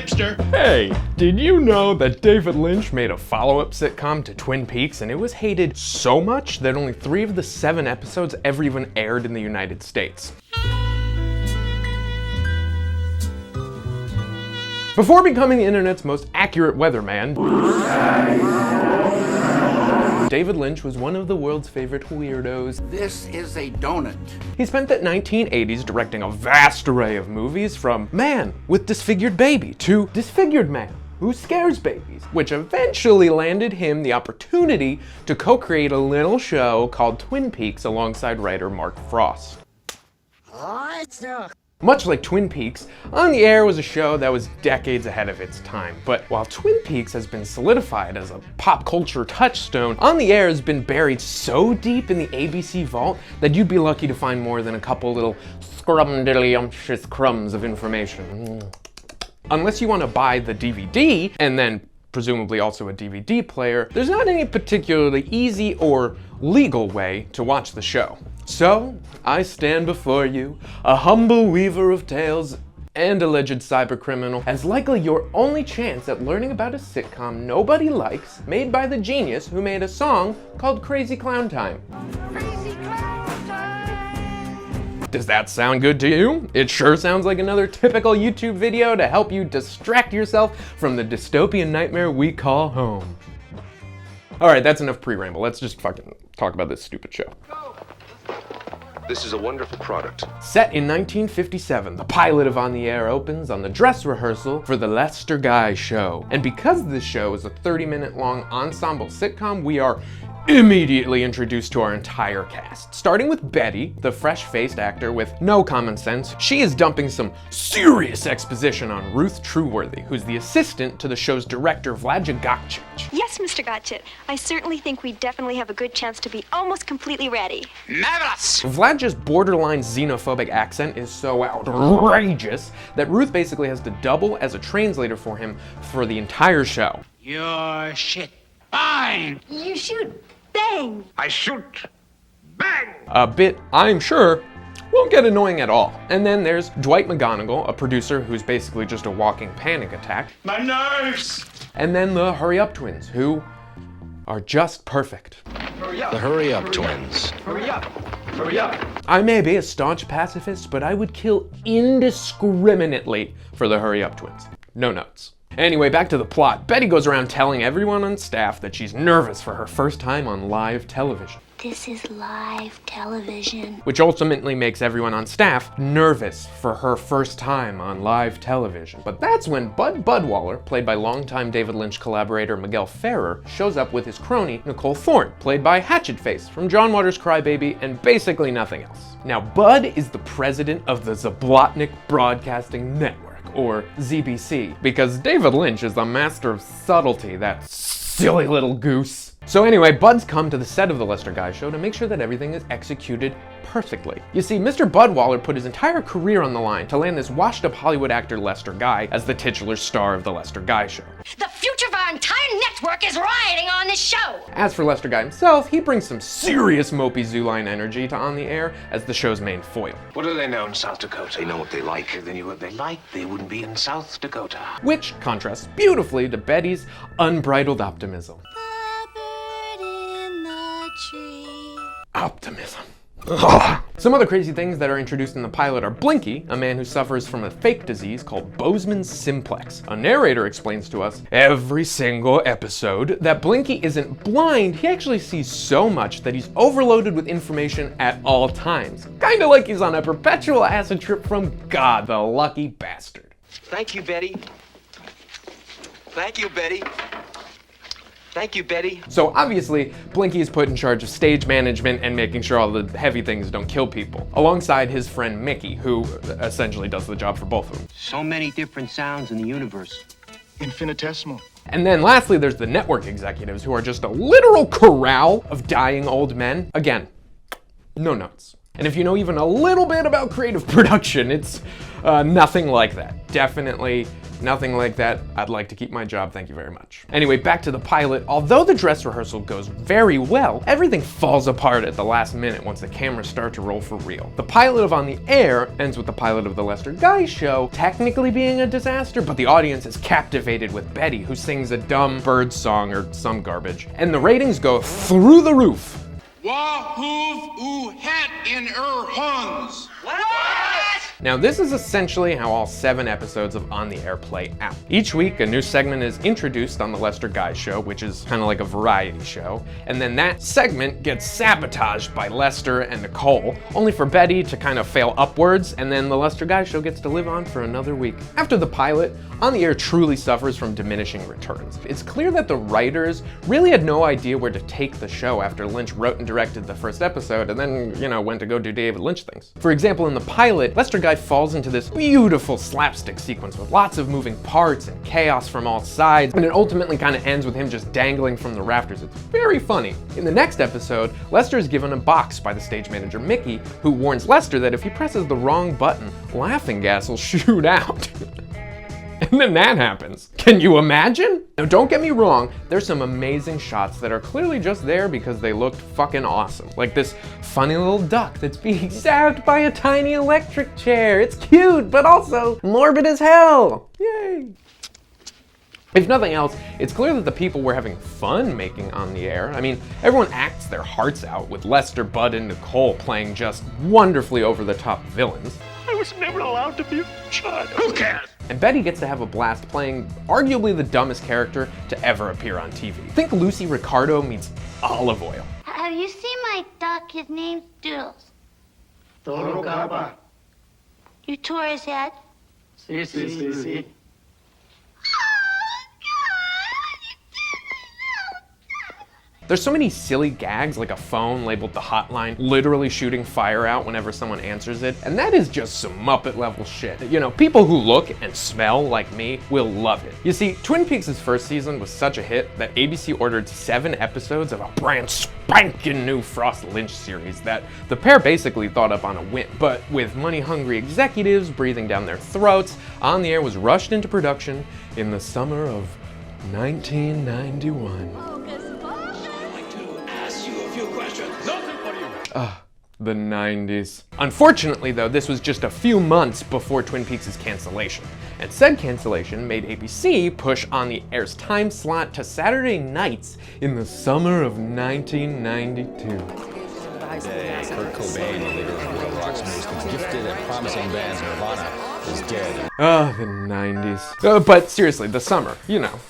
hipster. Hey, did you know that David Lynch made a follow-up sitcom to Twin Peaks and it was hated so much that only 3 of the 7 episodes ever even aired in the United States? Before becoming the internet's most accurate weatherman, David Lynch was one of the world's favorite weirdos. This is a donut. He spent the 1980s directing a vast array of movies, from Man with Disfigured Baby to Disfigured Man Who Scares Babies, which eventually landed him the opportunity to co-create a little show called Twin Peaks alongside writer Mark Frost. Much like Twin Peaks, On the Air was a show that was decades ahead of its time. But while Twin Peaks has been solidified as a pop culture touchstone, On the Air has been buried so deep in the ABC vault that you'd be lucky to find more than a couple little scrum-diddly-umptious crumbs of information. Unless you want to buy the DVD, and then presumably also a DVD player, there's not any particularly easy or legal way to watch the show. So, I stand before you, a humble weaver of tales and alleged cybercriminal, as likely your only chance at learning about a sitcom nobody likes, made by the genius who made a song called Crazy Clown Time. Crazy Clown Time! Does that sound good to you? It sure sounds like another typical YouTube video to help you distract yourself from the dystopian nightmare we call home. Alright, that's enough pre-ramble. Let's just fucking talk about this stupid show. This is a wonderful product. Set in 1957, the pilot of On the Air opens on the dress rehearsal for the Lester Guy Show. And because this show is a 30-minute long ensemble sitcom, we are immediately introduced to our entire cast. Starting with Betty, the fresh-faced actor with no common sense. She is dumping some serious exposition on Ruth Trueworthy, who's the assistant to the show's director, Vladja Gokcic. Yes, Mr. Gotchit. I certainly think we definitely have a good chance to be almost completely ready. Marvelous! Vladja's borderline xenophobic accent is so outrageous that Ruth basically has to double as a translator for him for the entire show. Your shit. Fine! You shoot. Bang! I shoot. Bang! A bit, I'm sure, won't get annoying at all. And then there's Dwight McGonigal, a producer who's basically just a walking panic attack. My nerves! And then the Hurry Up Twins, who are just perfect. Hurry up! The Hurry Up Twins. Hurry up! Hurry up! I may be a staunch pacifist, but I would kill indiscriminately for the Hurry Up Twins. No notes. Anyway, back to the plot. Betty goes around telling everyone on staff that she's nervous for her first time on live television. This is live television. Which ultimately makes everyone on staff nervous for her first time on live television. But that's when Bud Budwaller, played by longtime David Lynch collaborator Miguel Ferrer, shows up with his crony Nicole Thorne, played by Hatchetface from John Waters' Crybaby and basically nothing else. Now, Bud is the president of the Zablotnik Broadcasting Network, or ZBC, because David Lynch is the master of subtlety, that silly little goose. So anyway, Bud's come to the set of the Lester Guy Show to make sure that everything is executed perfectly. You see, Mr. Budwaller put his entire career on the line to land this washed-up Hollywood actor Lester Guy as the titular star of the Lester Guy Show. The future of our entire network is riding on this show! As for Lester Guy himself, he brings some serious mopey Zooline energy to On the Air as the show's main foil. What do they know in South Dakota? They know what they like. If they knew what they liked, they wouldn't be in South Dakota. Which Contrasts beautifully to Betty's unbridled optimism. Optimism. Ugh. Some other crazy things that are introduced in the pilot are Blinky, a man who suffers from a fake disease called Bozeman's simplex. A narrator explains to us every single episode that Blinky isn't blind, he actually sees so much that he's overloaded with information at all times. Kinda like he's on a perpetual acid trip from God, the lucky bastard. Thank you, Betty. Thank you, Betty. Thank you, Betty. So obviously, Blinky is put in charge of stage management and making sure all the heavy things don't kill people, alongside his friend Mickey, who essentially does the job for both of them. So many different sounds in the universe. Infinitesimal. And then lastly, there's the network executives, who are just a literal corral of dying old men. Again, no notes. And if you know even a little bit about creative production, it's Nothing like that. Definitely nothing like that. I'd like to keep my job, thank you very much. Anyway, back to the pilot. Although the dress rehearsal goes very well, everything falls apart at the last minute once the cameras start to roll for real. The pilot of On the Air ends with the pilot of the Lester Guy Show technically being a disaster, but the audience is captivated with Betty, who sings a dumb bird song or some garbage, and the ratings go through the roof. Wahoof oo het in Huns. Now, this is essentially how all 7 episodes of On the Air play out. Each week, a new segment is introduced on the Lester Guy Show, which is kind of like a variety show, and then that segment gets sabotaged by Lester and Nicole, only for Betty to kind of fail upwards, and then the Lester Guy Show gets to live on for another week. After the pilot, On the Air truly suffers from diminishing returns. It's clear that the writers really had no idea where to take the show after Lynch wrote and directed the first episode, and then, went to go do David Lynch things. For example, in the pilot, Lester Guy falls into this beautiful slapstick sequence with lots of moving parts and chaos from all sides, and it ultimately kind of ends with him just dangling from the rafters. It's very funny. In the next episode, Lester is given a box by the stage manager Mickey, who warns Lester that if he presses the wrong button, laughing gas will shoot out. And then that happens. Can you imagine? Now, don't get me wrong, there's some amazing shots that are clearly just there because they looked fucking awesome. Like this funny little duck that's being zapped by a tiny electric chair. It's cute, but also morbid as hell. Yay. If nothing else, it's clear that the people were having fun making On the Air. I mean, everyone acts their hearts out, with Lester, Bud, and Nicole playing just wonderfully over-the-top villains. I was never allowed to be a child. Who cares? And Betty gets to have a blast playing arguably the dumbest character to ever appear on TV. Think Lucy Ricardo meets olive oil. Have you seen my duck? His name's Doodles. Toro Capa. You tore his head? Sí. There's so many silly gags, like a phone labeled the hotline, literally shooting fire out whenever someone answers it, and that is just some Muppet level shit. People who look and smell like me will love it. You see, Twin Peaks' first season was such a hit that ABC ordered 7 episodes of a brand spanking new Frost Lynch series that the pair basically thought up on a whim. But with money-hungry executives breathing down their throats, On the Air was rushed into production in the summer of 1991. The 90s. Unfortunately though, this was just a few months before Twin Peaks' cancellation. And said cancellation made ABC push On the Air's time slot to Saturday nights in the summer of 1992. Kurt Cobain, the leader of world rock's most gifted and promising band, Nirvana, is dead. The 90s. But seriously, the summer,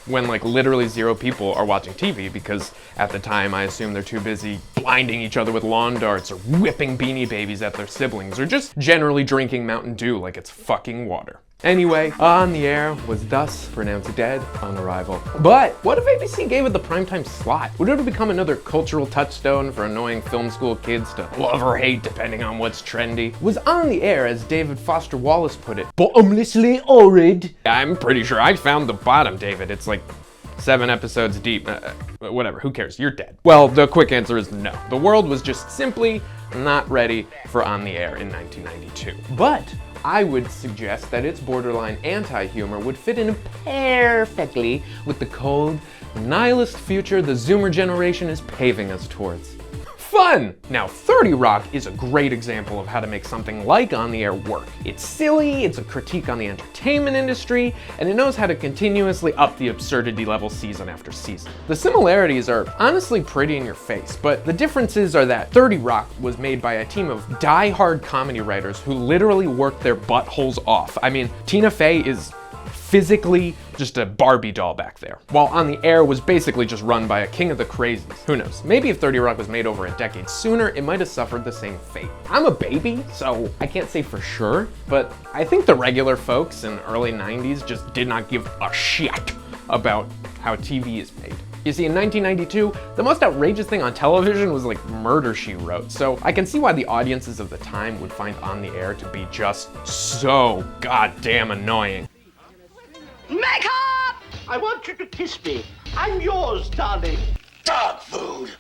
when literally 0 people are watching TV because at the time I assume they're too busy blinding each other with lawn darts or whipping Beanie Babies at their siblings or just generally drinking Mountain Dew like it's fucking water. Anyway, On the Air was thus pronounced dead on arrival. But what if ABC gave it the primetime slot? Would it have become another cultural touchstone for annoying film school kids to love or hate depending on what's trendy? Was On the Air, as David Foster Wallace put it, bottomlessly horrid? I'm pretty sure I found the bottom, David. It's like 7 episodes deep. Whatever, who cares? You're dead. Well, the quick answer is no. The world was just simply not ready for On the Air in 1992. But I would suggest that its borderline anti-humor would fit in perfectly with the cold, nihilist future the Zoomer generation is paving us towards. Fun! Now, 30 Rock is a great example of how to make something like On the Air work. It's silly, it's a critique on the entertainment industry, and it knows how to continuously up the absurdity level season after season. The similarities are honestly pretty in your face, but the differences are that 30 Rock was made by a team of die-hard comedy writers who literally worked their buttholes off. I mean, Tina Fey is physically just a Barbie doll back there, while On the Air was basically just run by a king of the crazies. Who knows? Maybe if 30 Rock was made over a decade sooner, it might have suffered the same fate. I'm a baby, so I can't say for sure, but I think the regular folks in early 90s just did not give a shit about how TV is made. You see, in 1992, the most outrageous thing on television was like Murder, She Wrote, so I can see why the audiences of the time would find On the Air to be just so goddamn annoying. Makeup! I want you to kiss me. I'm yours, darling. Dog food.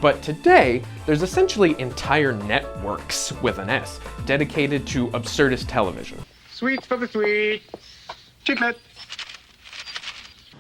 But today, there's essentially entire networks, with an S, dedicated to absurdist television. Sweets for the sweet. Chiclet.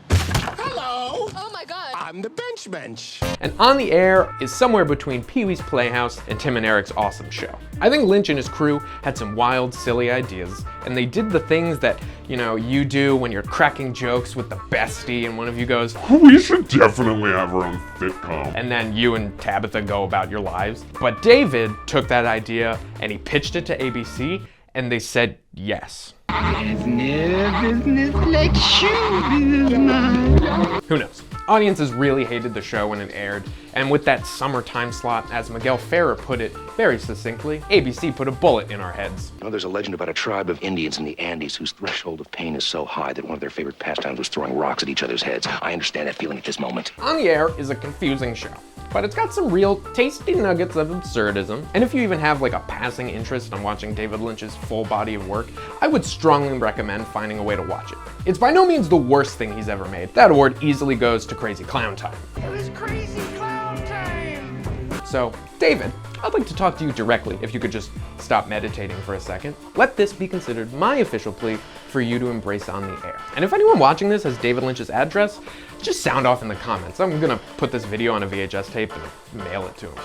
Hello! Oh my god. I'm the bench. And On the Air is somewhere between Pee-wee's Playhouse and Tim and Eric's Awesome Show. I think Lynch and his crew had some wild, silly ideas, and they did the things that, you do when you're cracking jokes with the bestie and one of you goes, we should definitely have our own sitcom. And then you and Tabitha go about your lives. But David took that idea and he pitched it to ABC, and they said yes. Business like show business. Who knows? Audiences really hated the show when it aired, and with that summer time slot, as Miguel Ferrer put it very succinctly, ABC put a bullet in our heads. There's a legend about a tribe of Indians in the Andes whose threshold of pain is so high that one of their favorite pastimes was throwing rocks at each other's heads. I understand that feeling at this moment. On the Air is a confusing show, but it's got some real tasty nuggets of absurdism. And if you even have like a passing interest in watching David Lynch's full body of work, I would strongly recommend finding a way to watch it. It's by no means the worst thing he's ever made. That award easily goes to Crazy Clown Time. It was crazy clown time. So, David, I'd like to talk to you directly if you could just stop meditating for a second. Let this be considered my official plea for you to embrace On the Air. And if anyone watching this has David Lynch's address, just sound off in the comments. I'm gonna put this video on a VHS tape and mail it to him.